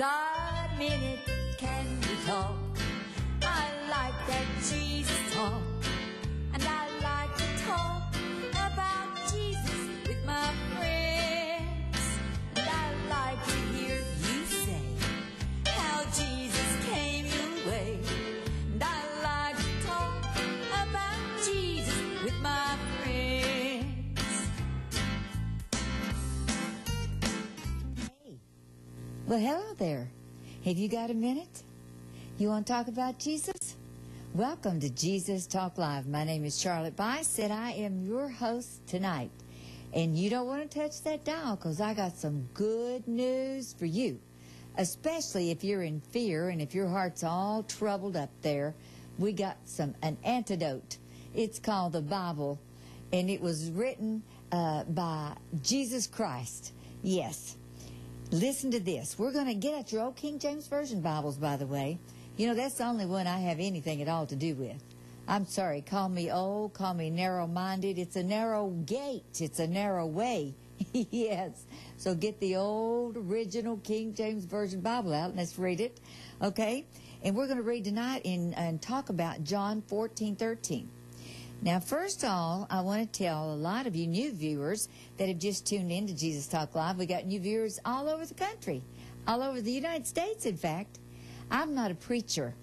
got a minute, can we talk? I like that Jesus talk, and I like to talk about Jesus with my friends. And I like to hear you say how Jesus came your way. And I like to talk about Jesus with my friends. Hey, well, hello there. Have you got a minute? You want to talk about Jesus? Welcome to Jesus Talk Live. My name is Charlotte Bise, and I am your host tonight. And you don't want to touch that dial because I got some good news for you, especially if you're in fear and if your heart's all troubled up there. We got an antidote. It's called the Bible, and it was written by Jesus Christ. Yes. Listen to this. We're going to get at your old King James Version Bibles, by the way. You know, that's the only one I have anything at all to do with. I'm sorry. Call me old. Call me narrow-minded. It's a narrow gate. It's a narrow way. Yes. So get the old original King James Version Bible out and let's read it. Okay? And we're going to read tonight and talk about John 14:13. Now, first of all, I want to tell a lot of you new viewers that have just tuned in to Jesus Talk Live. We got new viewers all over the country, all over the United States, in fact. I'm not a preacher.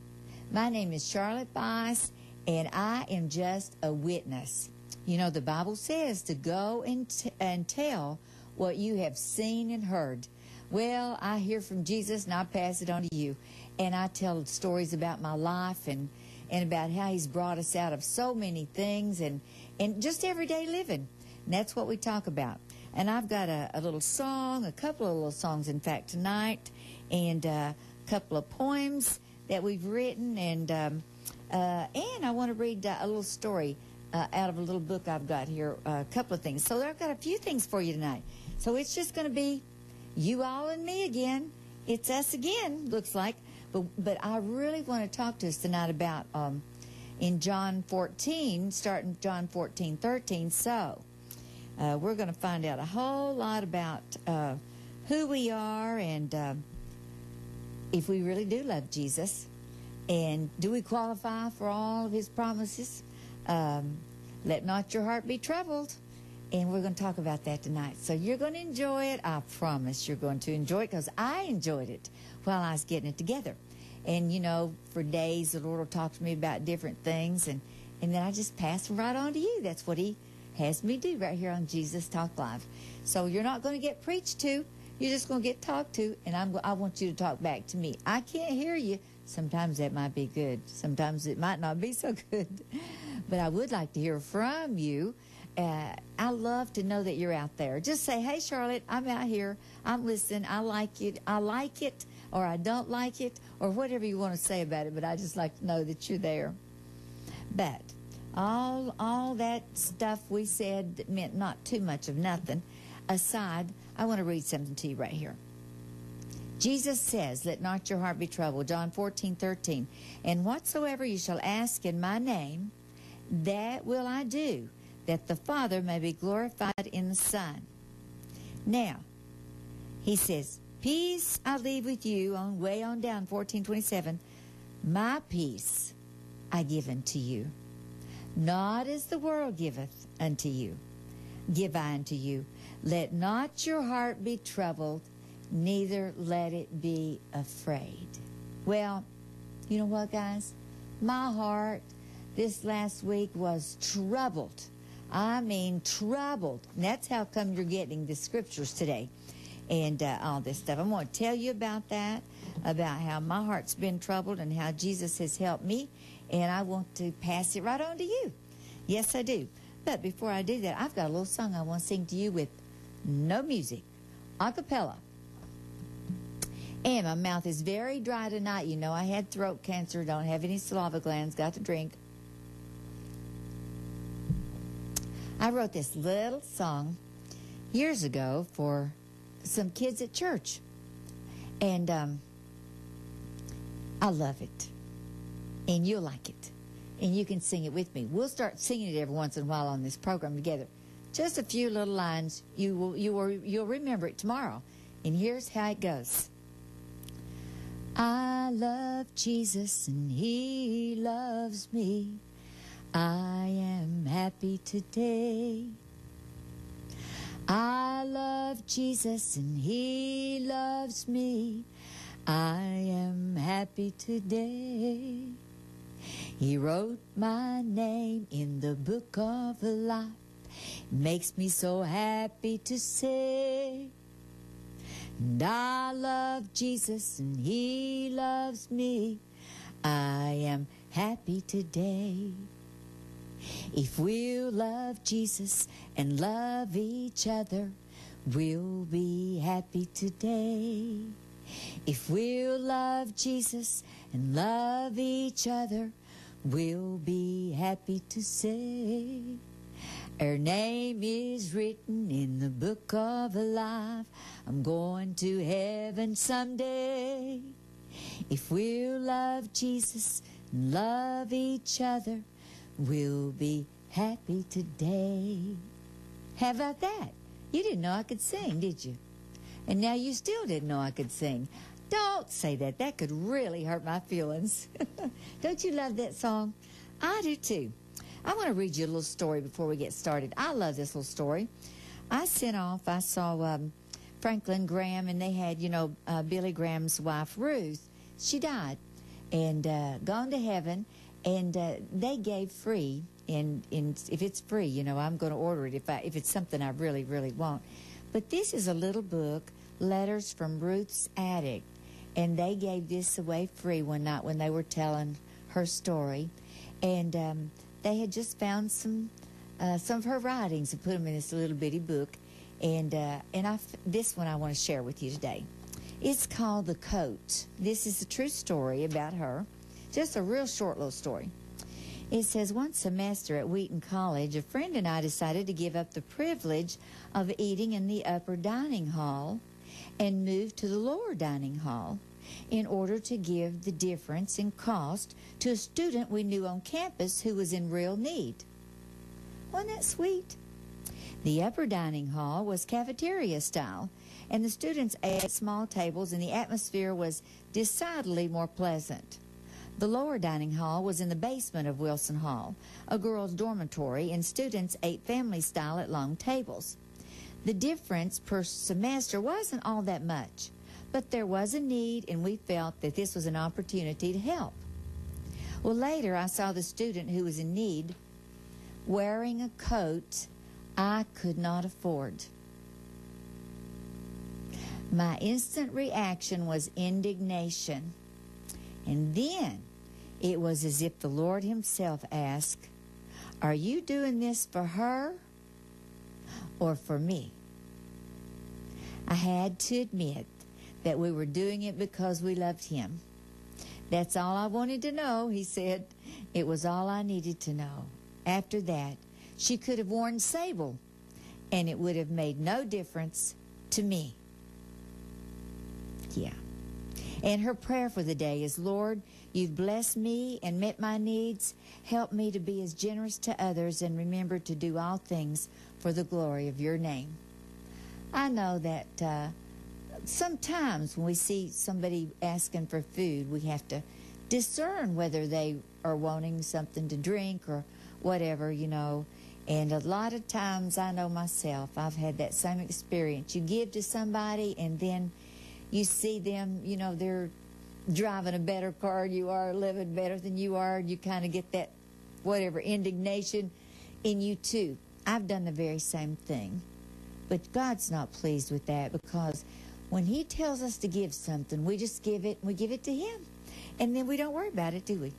My name is Charlotte Bise, and I am just a witness. You know, the Bible says to go and tell what you have seen and heard. Well, I hear from Jesus, and I pass it on to you. And I tell stories about my life and about how He's brought us out of so many things and just everyday living. And that's what we talk about. And I've got a little song, a couple of little songs, in fact, tonight, and a couple of poems that we've written. And I want to read a little story out of a little book I've got here, a couple of things. So I've got a few things for you tonight. So it's just going to be you all and me again. It's us again, looks like. But I really want to talk to us tonight about in John 14, starting John 14:13. So we're going to find out a whole lot about who we are and if we really do love Jesus. And do we qualify for all of His promises? Let not your heart be troubled. And we're going to talk about that tonight. So you're going to enjoy it. I promise you're going to enjoy it because I enjoyed it while I was getting it together. And, you know, for days the Lord will talk to me about different things, and then I just pass them right on to you. That's what He has me do right here on Jesus Talk Live. So you're not going to get preached to. You're just going to get talked to, and I want you to talk back to me. I can't hear you. Sometimes that might be good. Sometimes it might not be so good. But I would like to hear from you. I love to know that you're out there. Just say, hey, Charlotte, I'm out here. I'm listening. I like it, or I don't like it, or whatever you want to say about it. But I just like to know that you're there. But all that stuff we said that meant not too much of nothing aside, I want to read something to you right here. Jesus says, let not your heart be troubled, John 14:13. And whatsoever you shall ask in my name, that will I do, that the Father may be glorified in the Son. Now, He says, peace I leave with you, on way on down, 14:27. My peace I give unto you. Not as the world giveth unto you, give I unto you. Let not your heart be troubled, neither let it be afraid. Well, you know what, guys? My heart this last week was troubled. I mean troubled. And that's how come you're getting the scriptures today and all this stuff. I'm going to tell you about that, about how my heart's been troubled and how Jesus has helped me, and I want to pass it right on to you. Yes, I do. But before I do that, I've got a little song I want to sing to you with no music, a cappella. And my mouth is very dry tonight. You know, I had throat cancer, don't have any saliva glands, got to drink. I wrote this little song years ago for some kids at church. And I love it. And you'll like it. And you can sing it with me. We'll start singing it every once in a while on this program together. Just a few little lines. You'll remember it tomorrow. And here's how it goes. I love Jesus and He loves me. I am happy today. I love Jesus and He loves me. I am happy today. He wrote my name in the book of life. Makes me so happy to say. And I love Jesus and He loves me. I am happy today. If we'll love Jesus and love each other, we'll be happy today. If we'll love Jesus and love each other, we'll be happy to say. Our name is written in the book of life. I'm going to heaven someday. If we'll love Jesus and love each other, we'll be happy today. How about that? You didn't know I could sing, did you? And now you still didn't know I could sing. Don't say that. That could really hurt my feelings. Don't you love that song? I do too. I want to read you a little story before we get started. I love this little story. I saw Franklin Graham, and they had, Billy Graham's wife, Ruth. She died and gone to heaven, and they gave free. And if it's free, I'm going to order it if it's something I really, really want. But this is a little book, Letters from Ruth's Attic, and they gave this away free one night when they were telling her story. And they had just found some of her writings and put them in this little bitty book. And this one I want to share with you today. It's called The Coat. This is a true story about her. Just a real short little story. It says, one semester at Wheaton College, a friend and I decided to give up the privilege of eating in the upper dining hall and move to the lower dining hall in order to give the difference in cost to a student we knew on campus who was in real need. Wasn't that sweet? The upper dining hall was cafeteria style, and the students ate at small tables, and the atmosphere was decidedly more pleasant. The lower dining hall was in the basement of Wilson Hall, a girls' dormitory, and students ate family style at long tables. The difference per semester wasn't all that much, but there was a need, and we felt that this was an opportunity to help. Well, later I saw the student who was in need wearing a coat I could not afford. My instant reaction was indignation. And then it was as if the Lord Himself asked, "Are you doing this for her or for me?" I had to admit that we were doing it because we loved Him. "That's all I wanted to know," he said. It was all I needed to know. After that, she could have worn sable, and it would have made no difference to me. Yeah. And her prayer for the day is, "Lord, You've blessed me and met my needs. Help me to be as generous to others and remember to do all things for the glory of Your name." I know that sometimes when we see somebody asking for food, we have to discern whether they are wanting something to drink or whatever, And a lot of times, I know myself, I've had that same experience. You give to somebody, and then you see them, they're driving a better car you are, living better than you are, and you kind of get that, indignation in you too. I've done the very same thing. But God's not pleased with that, because when He tells us to give something, we just give it, and we give it to Him. And then we don't worry about it, do we?